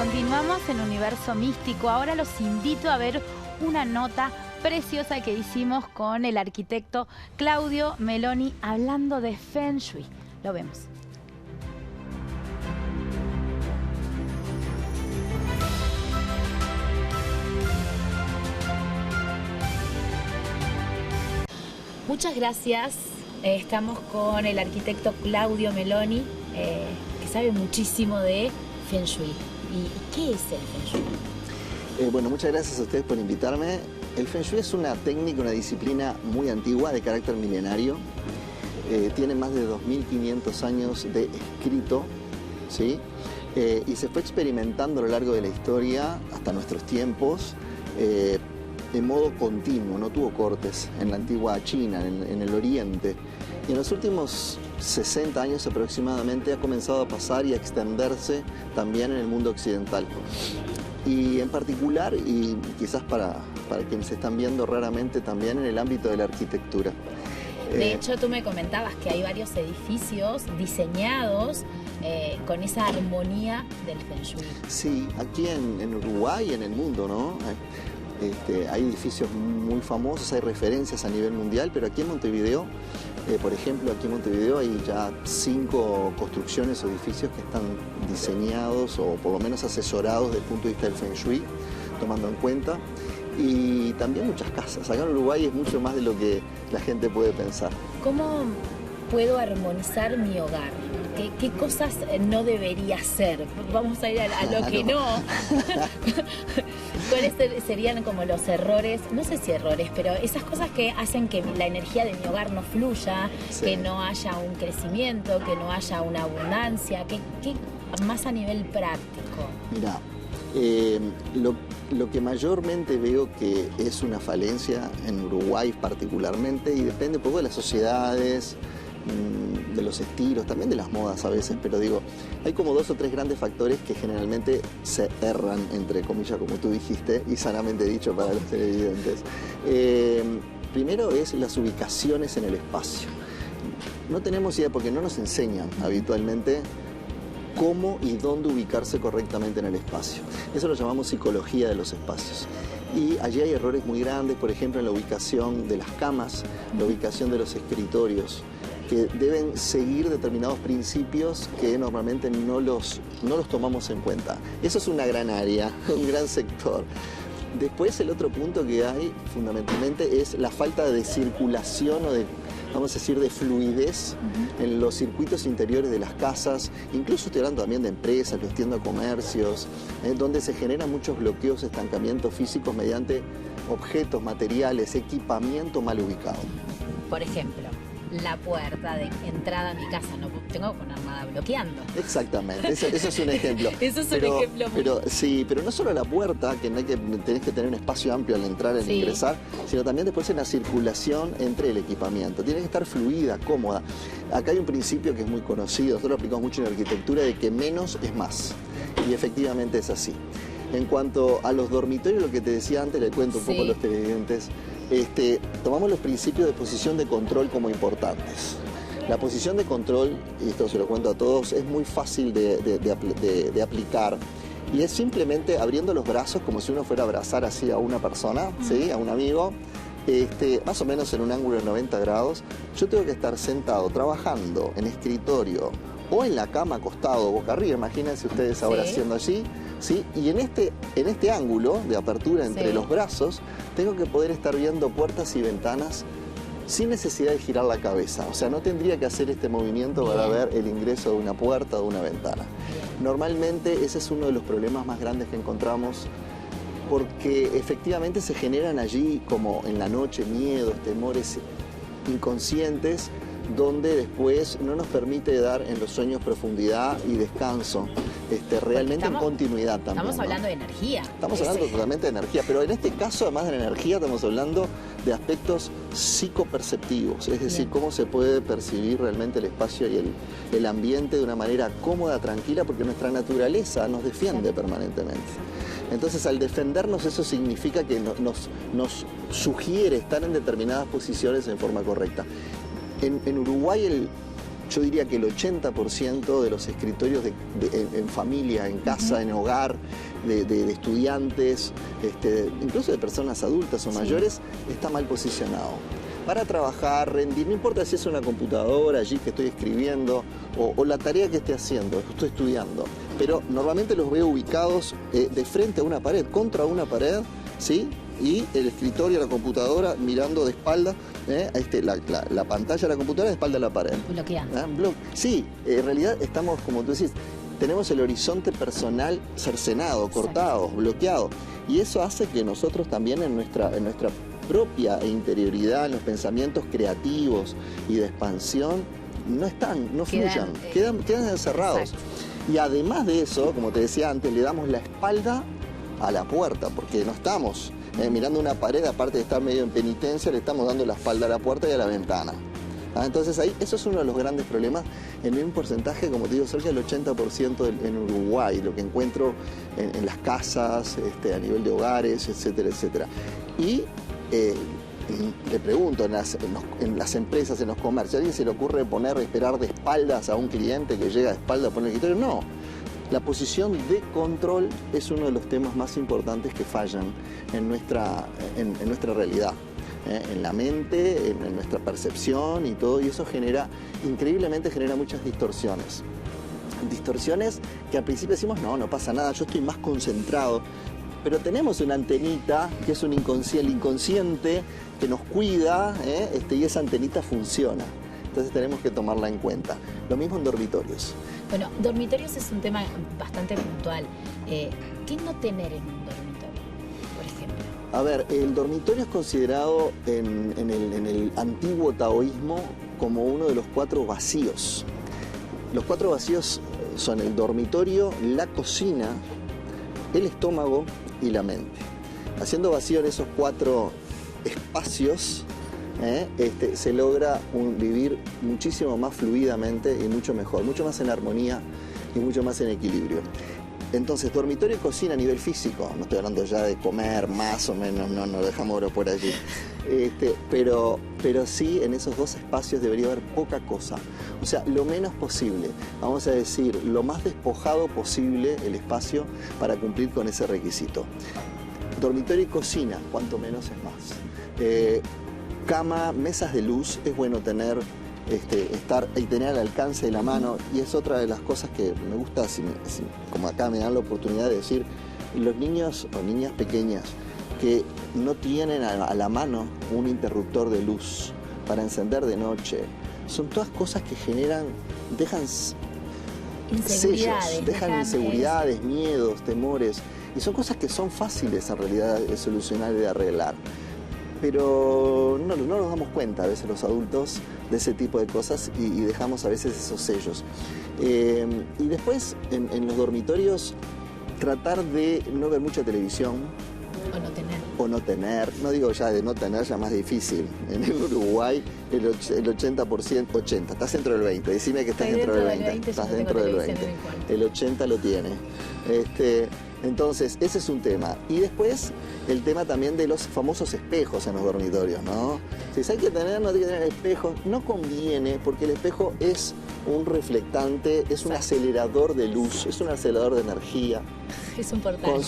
continuamos en Universo Místico. Ahora los invito a ver una nota preciosa que hicimos con el arquitecto Claudio Meloni hablando de Feng Shui. Lo vemos. Muchas gracias. Estamos con el arquitecto Claudio Meloni, que sabe muchísimo de Feng Shui. ¿Y qué es el Feng Shui? Bueno, muchas gracias a ustedes por invitarme. El Feng Shui es una técnica, una disciplina muy antigua, de carácter milenario. Tiene más de 2.500 años de escrito, ¿sí? Y se fue experimentando a lo largo de la historia, hasta nuestros tiempos, de modo continuo, no tuvo cortes en la antigua China, en el Oriente. Y en los últimos 60 años aproximadamente ha comenzado a pasar y a extenderse también en el mundo occidental. Y en particular, y quizás para quienes están viendo raramente, también en el ámbito de la arquitectura. De hecho, tú me comentabas que hay varios edificios diseñados con esa armonía del Feng Shui. Sí, aquí en Uruguay y en el mundo, ¿no? Hay edificios muy famosos, hay referencias a nivel mundial, pero aquí en Montevideo, por ejemplo, aquí en Montevideo hay ya 5 construcciones o edificios que están diseñados o por lo menos asesorados desde el punto de vista del Feng Shui, tomando en cuenta. Y también muchas casas. Acá en Uruguay es mucho más de lo que la gente puede pensar. ¿Cómo puedo armonizar mi hogar? ¿Qué cosas no debería hacer? Vamos a ir a lo que no. ¿Cuáles serían como los errores? No sé si errores, pero esas cosas que hacen que la energía de mi hogar no fluya, sí, que no haya un crecimiento, que no haya una abundancia, que más a nivel práctico. Mira, lo que mayormente veo que es una falencia en Uruguay particularmente, y depende un poco de las sociedades, de los estilos, también de las modas a veces, pero digo, hay como 2 o 3 grandes factores que generalmente se erran, entre comillas, como tú dijiste, y sanamente dicho para los televidentes. Primero es las ubicaciones en el espacio. No tenemos idea, porque no nos enseñan habitualmente cómo y dónde ubicarse correctamente en el espacio. Eso lo llamamos psicología de los espacios. Y allí hay errores muy grandes, por ejemplo, en la ubicación de las camas, la ubicación de los escritorios, que deben seguir determinados principios que normalmente no los tomamos en cuenta. Eso es una gran área, un gran sector. Después, el otro punto que hay fundamentalmente es la falta de circulación o de, vamos a decir, de fluidez en los circuitos interiores de las casas. Incluso estoy hablando también de empresas, que extiendo a comercios, donde se generan muchos bloqueos, estancamientos físicos mediante objetos, materiales, equipamiento mal ubicado. Por ejemplo, la puerta de entrada a mi casa, no tengo que poner nada bloqueando. Exactamente, eso es un ejemplo. Eso es un ejemplo muy... Sí, pero no solo la puerta, que no hay que tenés que tener un espacio amplio al entrar, al ingresar, sino también después en la circulación entre el equipamiento. Tiene que estar fluida, cómoda. Acá hay un principio que es muy conocido, nosotros lo aplicamos mucho en la arquitectura, de que menos es más. Y efectivamente es así. En cuanto a los dormitorios, lo que te decía antes, le cuento un poco a los televidentes. Tomamos los principios de posición de control como importantes. La posición de control, y esto se lo cuento a todos, es muy fácil de aplicar, y es simplemente abriendo los brazos como si uno fuera a abrazar así a una persona, ¿sí? A un amigo, más o menos en un ángulo de 90 grados. Yo tengo que estar sentado trabajando en escritorio o en la cama acostado boca arriba, imagínense ustedes ahora haciendo allí, ¿sí? Y en este ángulo de apertura entre los brazos tengo que poder estar viendo puertas y ventanas sin necesidad de girar la cabeza. O sea, no tendría que hacer este movimiento para ver el ingreso de una puerta o de una ventana. Normalmente ese es uno de los problemas más grandes que encontramos, porque efectivamente se generan allí, como en la noche, miedos, temores inconscientes, donde después no nos permite dar en los sueños profundidad y descanso, realmente en continuidad también. Estamos hablando de energía. Estamos hablando totalmente de energía, pero en este caso, además de la energía, estamos hablando de aspectos psicoperceptivos, es decir, cómo se puede percibir realmente el espacio y el ambiente de una manera cómoda, tranquila, porque nuestra naturaleza nos defiende permanentemente. Entonces, al defendernos, eso significa que nos sugiere estar en determinadas posiciones en forma correcta. En Uruguay yo diría que el 80% de los escritorios en familia, en casa, en hogar, de estudiantes, incluso de personas adultas o mayores, está mal posicionado. Para trabajar, rendir, no importa si es una computadora allí que estoy escribiendo o la tarea que esté haciendo, que estoy estudiando, pero normalmente los veo ubicados de frente a una pared, contra una pared, ¿sí? Y el escritorio, la computadora, mirando de espalda, la pantalla de la computadora de espalda a la pared. Bloqueando. Sí, en realidad estamos, como tú decís, tenemos el horizonte personal cercenado, cortado, bloqueado. Y eso hace que nosotros también en nuestra propia interioridad, en los pensamientos creativos y de expansión, no fluyan, quedan encerrados. Exacto. Y además de eso, como te decía antes, le damos la espalda a la puerta, porque no estamos mirando una pared, aparte de estar medio en penitencia, le estamos dando la espalda a la puerta y a la ventana. Entonces ahí, eso es uno de los grandes problemas, en un porcentaje, como te digo, cerca del 80% en Uruguay, lo que encuentro en las casas, a nivel de hogares, etcétera, etcétera. Y le pregunto, en las empresas, en los comercios, ¿a alguien se le ocurre esperar de espaldas a un cliente que llega de espaldas a poner el escritorio? No. La posición de control es uno de los temas más importantes que fallan en nuestra realidad, en la mente, en nuestra percepción y todo, y eso increíblemente genera muchas distorsiones. Distorsiones que al principio decimos, no pasa nada, yo estoy más concentrado, pero tenemos una antenita que es el inconsciente que nos cuida, y esa antenita funciona. Entonces tenemos que tomarla en cuenta. Lo mismo en dormitorios. Bueno, dormitorios es un tema bastante puntual. ¿Qué no tener en un dormitorio, por ejemplo? A ver, el dormitorio es considerado en el antiguo taoísmo como uno de los 4 vacíos. Los 4 vacíos son el dormitorio, la cocina, el estómago y la mente. Haciendo vacío en esos 4 espacios, se logra vivir muchísimo más fluidamente y mucho mejor, mucho más en armonía y mucho más en equilibrio. Entonces, dormitorio y cocina a nivel físico, no estoy hablando ya de comer más o menos, no dejámoslo por allí, pero sí en esos 2 espacios debería haber poca cosa, o sea, lo menos posible, vamos a decir, lo más despojado posible el espacio para cumplir con ese requisito. Dormitorio y cocina, cuanto menos es más. Cama, mesas de luz, es bueno tener, estar y tener al alcance de la mano, y es otra de las cosas que me gusta, como acá me dan la oportunidad de decir, los niños o niñas pequeñas que no tienen a la mano un interruptor de luz para encender de noche, son todas cosas que dejan sellos, dejan inseguridades, miedos, temores, y son cosas que son fáciles en realidad de solucionar y de arreglar. Pero no nos damos cuenta a veces los adultos de ese tipo de cosas y dejamos a veces esos sellos. Y después en los dormitorios tratar de no ver mucha televisión. O no tener. No digo ya de no tener, ya más difícil. En el Uruguay el 80%, estás dentro del 20, decime que estás dentro del 20. Estás dentro del 20. El 80 lo tiene. Entonces, ese es un tema. Y después, el tema también de los famosos espejos en los dormitorios, ¿no? Si hay que tener, no hay que tener espejos, no conviene, porque el espejo es un reflectante, es un acelerador de luz, es un acelerador de energía. Es un portal.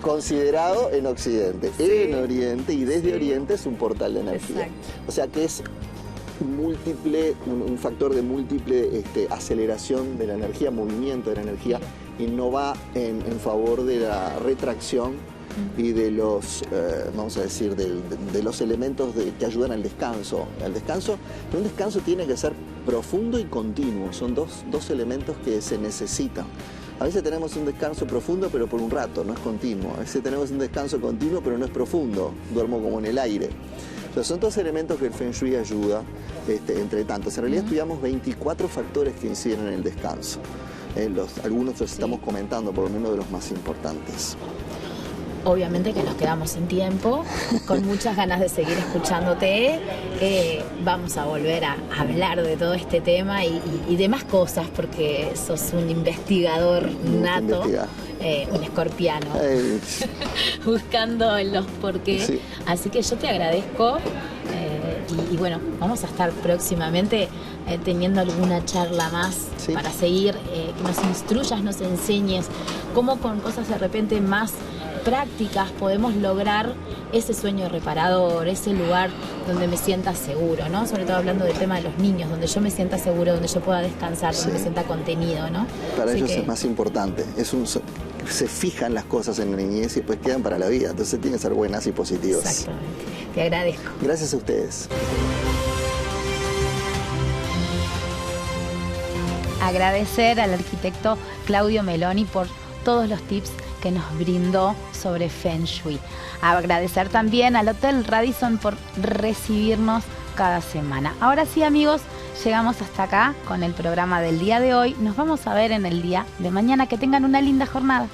Considerado en Occidente, en Oriente, y desde Oriente es un portal de energía. Exacto. O sea que es un factor de múltiple aceleración de la energía, movimiento de la energía, y no va en favor de la retracción y de los, vamos a decir, de los elementos que ayudan al descanso. Un descanso tiene que ser profundo y continuo, son dos elementos que se necesitan. A veces tenemos un descanso profundo, pero por un rato, no es continuo. A veces tenemos un descanso continuo, pero no es profundo, duermo como en el aire. O sea, son 2 elementos que el Feng Shui ayuda, entre tantos. En realidad estudiamos 24 factores que inciden en el descanso. Algunos los estamos comentando, por lo menos de los más importantes. Obviamente que nos quedamos sin tiempo, con muchas ganas de seguir escuchándote. Vamos a volver a hablar de todo este tema y de más cosas, porque sos un investigador nato, un escorpiano, buscando los porqués. Sí. Así que yo te agradezco Y bueno, vamos a estar próximamente teniendo alguna charla más para seguir, que nos instruyas, nos enseñes cómo con cosas de repente más prácticas podemos lograr ese sueño reparador, ese lugar donde me sienta seguro, ¿no? Sobre todo hablando del tema de los niños, donde yo me sienta seguro, donde yo pueda descansar, donde me sienta contenido, ¿no? Para ellos es más importante, se fijan las cosas en la niñez y después quedan para la vida, entonces tienen que ser buenas y positivas. Exactamente, te agradezco. Gracias a ustedes. Agradecer al arquitecto Claudio Meloni por todos los tips que nos brindó sobre Feng Shui. Agradecer también al Hotel Radisson por recibirnos cada semana. Ahora sí, amigos, llegamos hasta acá con el programa del día de hoy. Nos vamos a ver en el día de mañana. Que tengan una linda jornada.